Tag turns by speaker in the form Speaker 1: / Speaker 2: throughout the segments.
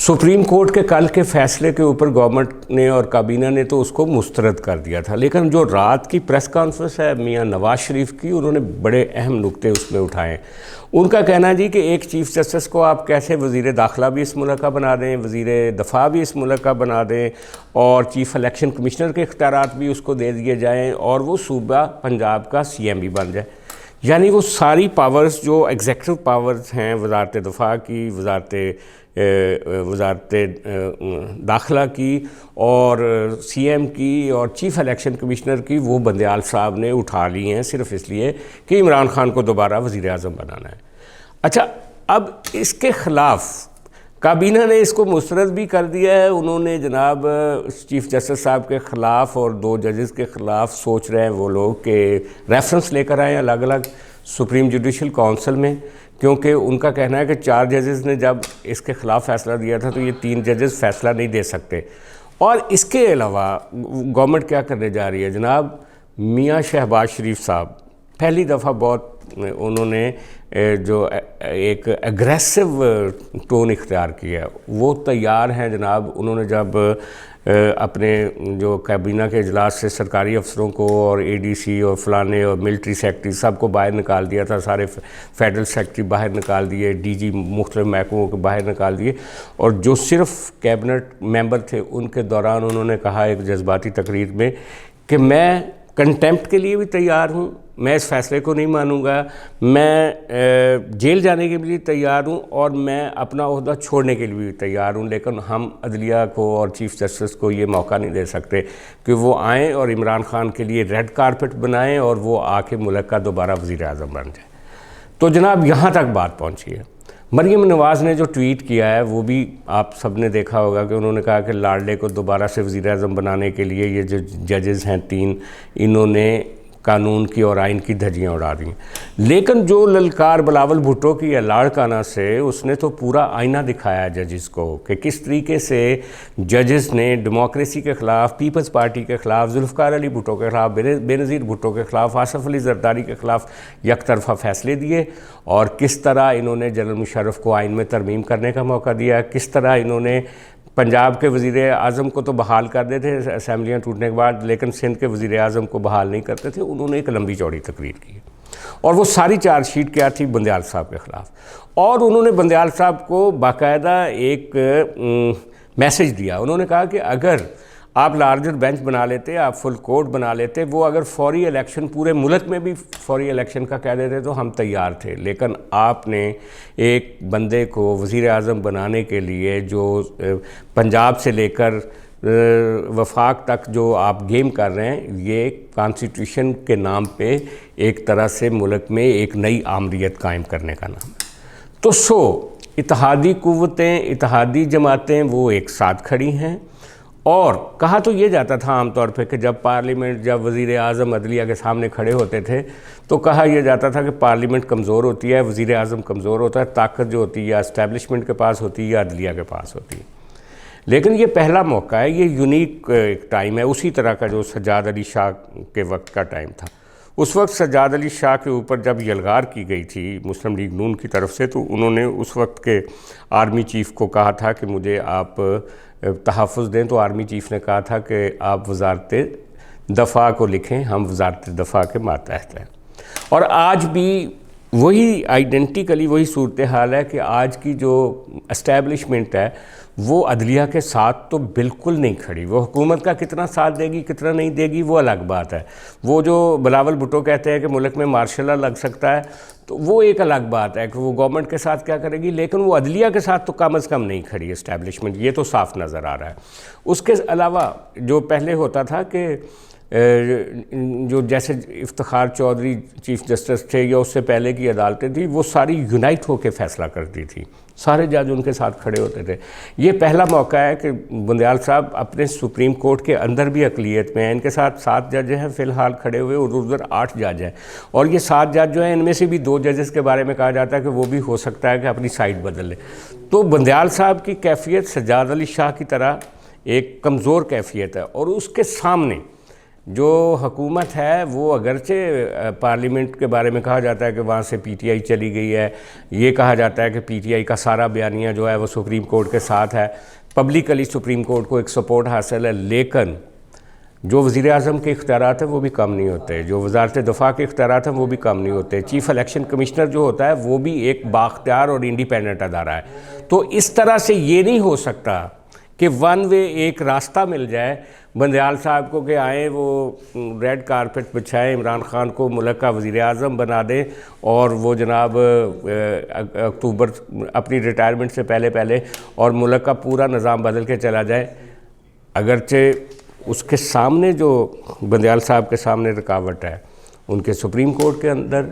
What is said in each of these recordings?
Speaker 1: Supreme court کے کل کے فیصلے کے اوپر گورنمنٹ نے اور کابینہ نے تو اس کو مسترد کر دیا تھا، لیکن جو رات کی پریس کانفرنس ہے میاں نواز شریف کی، انہوں نے بڑے اہم نکتے اس میں اٹھائے۔ ان کا کہنا جی کہ ایک چیف جسٹس کو آپ کیسے وزیر داخلہ بھی اس ملک کا بنا دیں، وزیر دفاع بھی اس ملک کا بنا دیں، اور چیف الیکشن کمشنر کے اختیارات بھی اس کو دے دیے جائیں، اور وہ صوبہ پنجاب کا سی ایم بھی بن جائے۔ یعنی وہ ساری پاورز جو ایگزیکٹو پاورز ہیں، وزارت دفاع کی، وزارت داخلہ کی، اور سی ایم کی، اور چیف الیکشن کمشنر کی، وہ بندیال صاحب نے اٹھا لی ہیں صرف اس لیے کہ عمران خان کو دوبارہ وزیر اعظم بنانا ہے۔ اچھا، اب اس کے خلاف کابینہ نے اس کو مسترد بھی کر دیا ہے۔ انہوں نے جناب چیف جسٹس صاحب کے خلاف اور 2 ججز کے خلاف سوچ رہے ہیں وہ لوگ کہ ریفرنس لے کر آئیں الگ الگ سپریم جوڈیشل کونسل میں، کیونکہ ان کا کہنا ہے کہ 4 ججز نے جب اس کے خلاف فیصلہ دیا تھا تو یہ 3 ججز فیصلہ نہیں دے سکتے۔ اور اس کے علاوہ گورنمنٹ کیا کرنے جا رہی ہے جناب، میاں شہباز شریف صاحب پہلی دفعہ بہت انہوں نے جو ایک ایگریسو ٹون اختیار کیا، وہ تیار ہیں جناب۔ انہوں نے جب اپنے جو کابینہ کے اجلاس سے سرکاری افسروں کو اور اے ڈی سی اور فلانے اور ملٹری سیکٹری سب کو باہر نکال دیا تھا، سارے فیڈرل سیکٹری باہر نکال دیے، ڈی جی مختلف محکموں کو باہر نکال دیے، اور جو صرف کیبنٹ ممبر تھے ان کے دوران انہوں نے کہا ایک جذباتی تقریر میں کہ میں کنٹیمپٹ کے لیے بھی تیار ہوں، میں اس فیصلے کو نہیں مانوں گا، میں جیل جانے کے لیے تیار ہوں، اور میں اپنا عہدہ چھوڑنے کے لیے بھی تیار ہوں، لیکن ہم عدلیہ کو اور چیف جسٹس کو یہ موقع نہیں دے سکتے کہ وہ آئیں اور عمران خان کے لیے ریڈ کارپٹ بنائیں اور وہ آ کے ملک کا دوبارہ وزیر اعظم بن جائے۔ تو جناب یہاں تک بات پہنچی ہے۔ مریم نواز نے جو ٹویٹ کیا ہے وہ بھی آپ سب نے دیکھا ہوگا کہ انہوں نے کہا کہ لاڈلے کو دوبارہ سے وزیر اعظم بنانے کے لیے یہ جو ججز ہیں 3، انہوں نے قانون کی اور آئین کی دھجیاں اڑا دیں، لیکن جو للکار بلاول بھٹو کی ہے لاڑکانہ سے، اس نے تو پورا آئینہ دکھایا ججز کو کہ کس طریقے سے ججز نے ڈیموکریسی کے خلاف، پیپلز پارٹی کے خلاف، ذوالفقار علی بھٹو کے خلاف، بے نظیر بھٹو کے خلاف، آصف علی زرداری کے خلاف یک طرفہ فیصلے دیے، اور کس طرح انہوں نے جنرل مشرف کو آئین میں ترمیم کرنے کا موقع دیا، کس طرح انہوں نے پنجاب کے وزیر اعظم کو تو بحال کر دیتے تھے اسمبلیاں ٹوٹنے کے بعد، لیکن سندھ کے وزیر اعظم کو بحال نہیں کرتے تھے۔ انہوں نے ایک لمبی چوڑی تقریر کی، اور وہ ساری چارج شیٹ کیا تھی بندیال صاحب کے خلاف، اور انہوں نے بندیال صاحب کو باقاعدہ ایک میسج دیا۔ انہوں نے کہا کہ اگر آپ لارجر بینچ بنا لیتے، آپ فل کورٹ بنا لیتے، وہ اگر فوری الیکشن پورے ملک میں بھی فوری الیکشن کا کہہ دیتے تو ہم تیار تھے، لیکن آپ نے ایک بندے کو وزیر اعظم بنانے کے لیے جو پنجاب سے لے کر وفاق تک جو آپ گیم کر رہے ہیں، یہ کانسٹیٹیوشن کے نام پہ ایک طرح سے ملک میں ایک نئی آمریت قائم کرنے کا نام ہے۔ تو اتحادی قوتیں، اتحادی جماعتیں وہ ایک ساتھ کھڑی ہیں، اور کہا تو یہ جاتا تھا عام طور پہ کہ جب پارلیمنٹ، جب وزیر اعظم عدلیہ کے سامنے کھڑے ہوتے تھے تو کہا یہ جاتا تھا کہ پارلیمنٹ کمزور ہوتی ہے، وزیر اعظم کمزور ہوتا ہے، طاقت جو ہوتی ہے یا اسٹیبلشمنٹ کے پاس ہوتی ہے یا عدلیہ کے پاس ہوتی ہے۔ لیکن یہ پہلا موقع ہے، یہ یونیک ایک ٹائم ہے، اسی طرح کا جو سجاد علی شاہ کے وقت کا ٹائم تھا۔ اس وقت سجاد علی شاہ کے اوپر جب یلغار کی گئی تھی مسلم لیگ نون کی طرف سے، تو انہوں نے اس وقت کے آرمی چیف کو کہا تھا کہ مجھے آپ تحفظ دیں، تو آرمی چیف نے کہا تھا کہ آپ وزارت دفاع کو لکھیں، ہم وزارت دفاع کے ماتحت ہیں۔ اور آج بھی وہی آئیڈینٹیکلی وہی صورتحال ہے کہ آج کی جو اسٹیبلشمنٹ ہے وہ عدلیہ کے ساتھ تو بالکل نہیں کھڑی۔ وہ حکومت کا کتنا ساتھ دے گی کتنا نہیں دے گی وہ الگ بات ہے، وہ جو بلاول بھٹو کہتے ہیں کہ ملک میں مارشل لا لگ سکتا ہے تو وہ ایک الگ بات ہے کہ وہ گورنمنٹ کے ساتھ کیا کرے گی، لیکن وہ عدلیہ کے ساتھ تو کم از کم نہیں کھڑی اسٹیبلشمنٹ، یہ تو صاف نظر آ رہا ہے۔ اس کے علاوہ جو پہلے ہوتا تھا کہ جو جیسے افتخار چودھری چیف جسٹس تھے یا اس سے پہلے کی عدالتیں تھیں، وہ ساری یونائٹ ہو کے فیصلہ کرتی تھی، سارے جج ان کے ساتھ کھڑے ہوتے تھے۔ یہ پہلا موقع ہے کہ بندیال صاحب اپنے سپریم کورٹ کے اندر بھی اقلیت میں ہیں، ان کے ساتھ 7 جج ہیں فی الحال کھڑے ہوئے، اور ادھر 8 جج ہیں، اور یہ 7 جج جو ہیں ان میں سے بھی 2 ججز کے بارے میں کہا جاتا ہے کہ وہ بھی ہو سکتا ہے کہ اپنی سائڈ بدل لیں۔ تو بندیال صاحب کی کیفیت سجاد علی شاہ کی طرح ایک کمزور کیفیت ہے، اور اس کے سامنے جو حکومت ہے وہ اگرچہ پارلیمنٹ کے بارے میں کہا جاتا ہے کہ وہاں سے پی ٹی آئی چلی گئی ہے، یہ کہا جاتا ہے کہ پی ٹی آئی کا سارا بیانیہ جو ہے وہ سپریم کورٹ کے ساتھ ہے، پبلکلی سپریم کورٹ کو ایک سپورٹ حاصل ہے، لیکن جو وزیر اعظم کے اختیارات ہیں وہ بھی کم نہیں ہوتے، جو وزارت دفاع کے اختیارات ہیں وہ بھی کم نہیں ہوتے، چیف الیکشن کمشنر جو ہوتا ہے وہ بھی ایک بااختیار اور انڈیپینڈنٹ ادارہ ہے۔ تو اس طرح سے یہ نہیں ہو سکتا کہ ون وے ایک راستہ مل جائے بندیال صاحب کو کہ آئیں وہ ریڈ کارپٹ بچھائیں، عمران خان کو ملک کا وزیر اعظم بنا دیں اور وہ جناب اکتوبر اپنی ریٹائرمنٹ سے پہلے اور ملک کا پورا نظام بدل کے چلا جائے۔ اگرچہ اس کے سامنے جو بندیال صاحب کے سامنے رکاوٹ ہے ان کے سپریم کورٹ کے اندر،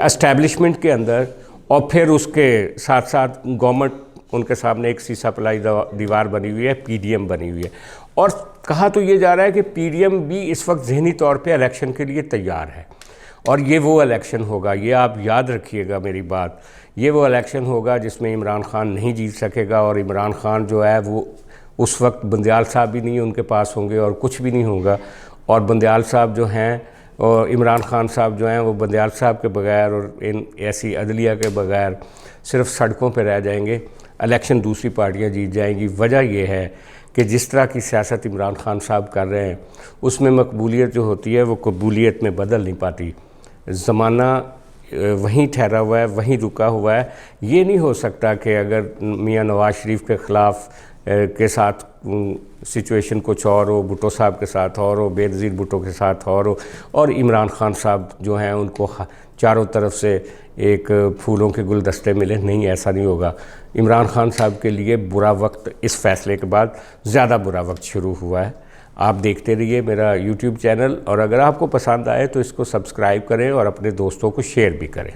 Speaker 1: اسٹیبلشمنٹ کے اندر، اور پھر اس کے ساتھ ساتھ گورنمنٹ ان کے سامنے ایک سیسا پلائی دیوار بنی ہوئی ہے، پی ڈی ایم بنی ہوئی ہے، اور کہا تو یہ جا رہا ہے کہ پی ڈی ایم بھی اس وقت ذہنی طور پہ الیکشن کے لیے تیار ہے، اور یہ وہ الیکشن ہوگا، یہ آپ یاد رکھیے گا میری بات، یہ وہ الیکشن ہوگا جس میں عمران خان نہیں جیت سکے گا، اور عمران خان جو ہے وہ اس وقت بندیال صاحب بھی نہیں ان کے پاس ہوں گے اور کچھ بھی نہیں ہوگا، اور بندیال صاحب جو ہیں اور عمران خان صاحب جو ہیں وہ بندیال صاحب کے بغیر اور ان ایسی عدلیہ کے بغیر صرف سڑکوں پہ رہ جائیں گے، الیکشن دوسری پارٹیاں جیت جائیں گی۔ وجہ یہ ہے کہ جس طرح کی سیاست عمران خان صاحب کر رہے ہیں اس میں مقبولیت جو ہوتی ہے وہ قبولیت میں بدل نہیں پاتی، زمانہ وہیں ٹھہرا ہوا ہے، وہیں رکا ہوا ہے۔ یہ نہیں ہو سکتا کہ اگر میاں نواز شریف کے خلاف کے ساتھ سچویشن کچھ اور ہو، بھٹو صاحب کے ساتھ اور ہو، بے نظیر بھٹو کے ساتھ اور عمران خان صاحب جو ہیں ان کو چاروں طرف سے ایک پھولوں کے گلدستے ملے، نہیں، ایسا نہیں ہوگا۔ عمران خان صاحب کے لیے برا وقت اس فیصلے کے بعد زیادہ برا وقت شروع ہوا ہے۔ آپ دیکھتے رہیے میرا یوٹیوب چینل، اور اگر آپ کو پسند آئے تو اس کو سبسکرائب کریں اور اپنے دوستوں کو شیئر بھی کریں۔